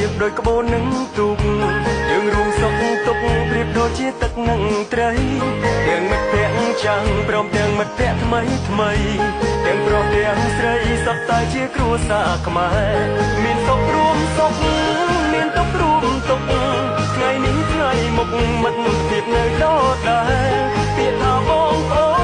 បដោយក្បូននឹងទូកយើងរួមសុខទុក្ខប្រៀបដូចជាទឹកនឹងត្រីទាំងមិត្តភក្តិចាំងព្រមទាំងមិត្តភក្តិថ្មីទាំងប្រុសទាំងស្រីសុទ្ធតែជាគ្រួសារខ្មែរមានសុខរួមសុខមានទុក្ខរួមទុក្ខថ្ងៃនេះថ្ងៃមុខមិត្តភាពនៅដដែលពាក្យថាបងប្អូន